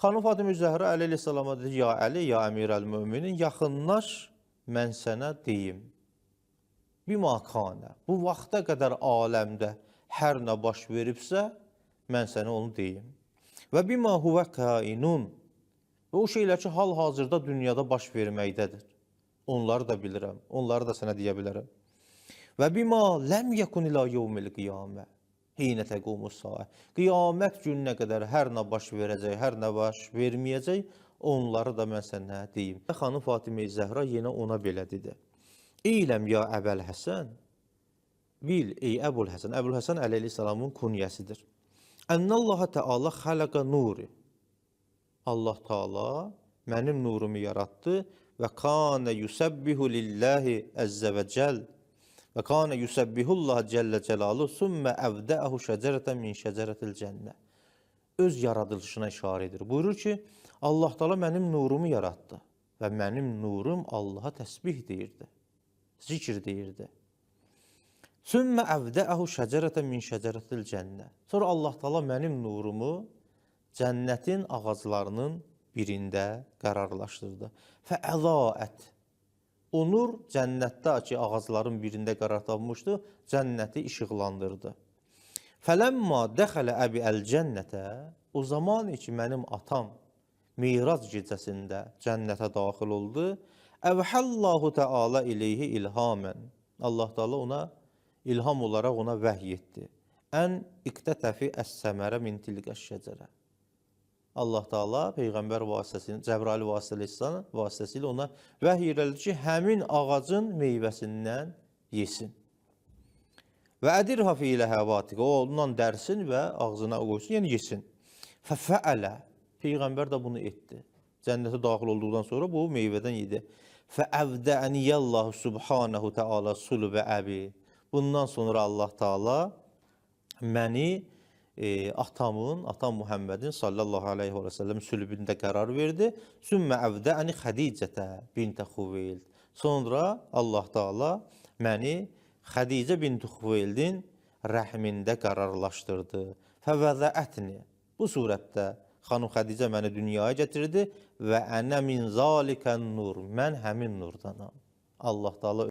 Xanım Fatimə Zəhra əleyhissalama dedi, ya Əli, ya Əmirəl-Möminin, yaxınlaş, mən sənə deyim. Bima kanə, bu vaxta qədər aləmdə hər nə baş veribsə, mən sənə onu deyim. Və bima huvə kainun, və o şeylər ki, hal-hazırda dünyada baş verməkdədir. Onları da bilirəm, onları da sənə deyə bilərəm. Və bima ləm yəkun ilə yevmil qiyamə, Heynə təqumus saə. Qiyamət gününə qədər hər nə baş verəcək, hər nə baş verməyəcək, onları da mən sənə deyim. Xanım Fatimə Zəhra yenə ona belə dedi. İləm ya Əbəl Həsən, bil ey Əbul Həsən, Əbul Həsən əleyhissalamın kunyəsidir. Ənəllaha Teala xələqə nuri. Allah Teala mənim nurumu yaratdı və kanə yusəbbihu lillahi əzzə və cəl. Və kanə yusabbihullah cəllə cəlalu sümmə əvdəəhu şəcərətən min şəcərətil cənnə. Öz yaradılışına işarə edir. Buyurur ki, Allah Teala mənim nurumu yaratdı və mənim nurum Allaha təsbih deyirdi, zikr deyirdi. Sümmə əvdəəhu şəcərətən min şəcərətil cənnə. Sonra Allah Teala mənim nurumu cənnətin ağaclarının birində qərarlaşdırdı. Fəəlaət. O nur cənnətdə ki, ağacların birində qərar tapmışdı, cənnəti işıqlandırdı. Fələmma dəxələ əbi əl-cənnətə, o zaman ki, mənim atam Mirac gecəsində cənnətə daxil oldu, əvhəllahu Teala ileyhi ilhamən. Allah Teala ona ilham olaraq ona vəhy etdi. Ən iqtətəfi əs-səmərə min tilqəş şəcərə. Allah Teala Peyğəmbər vasitəsilə, Cəbrail vasitəsilə ona vəhy elədi ki, həmin ağacın meyvəsindən yesin. Və ədirhə filə həvatiqə, o ondan dərsin və ağzına qoysun, yəni yesin. Fəfəələ, Peyğəmbər də bunu etdi. Cənnətə daxil olduqdan sonra bu meyvədən yedi. Fəəvdəəniyyəllahu subhanəhu Teala sulbə əbi. Bundan sonra Allah Teala məni atam Muhammedin sallallahu aleyhi və səlləm sülbündə qərar verdi. Sümmə əvdəəni Xədicətə bintə Xuveyld. Sonra Allah Teala məni Xədicə bint Xuveydin rəhmində qərarlaşdırdı. Fəvəzəətni. Bu surətdə xanım Xədicə məni dünyaya gətirdi və ənə min zalikən nur. Mən həmin nurdanam. Allah Teala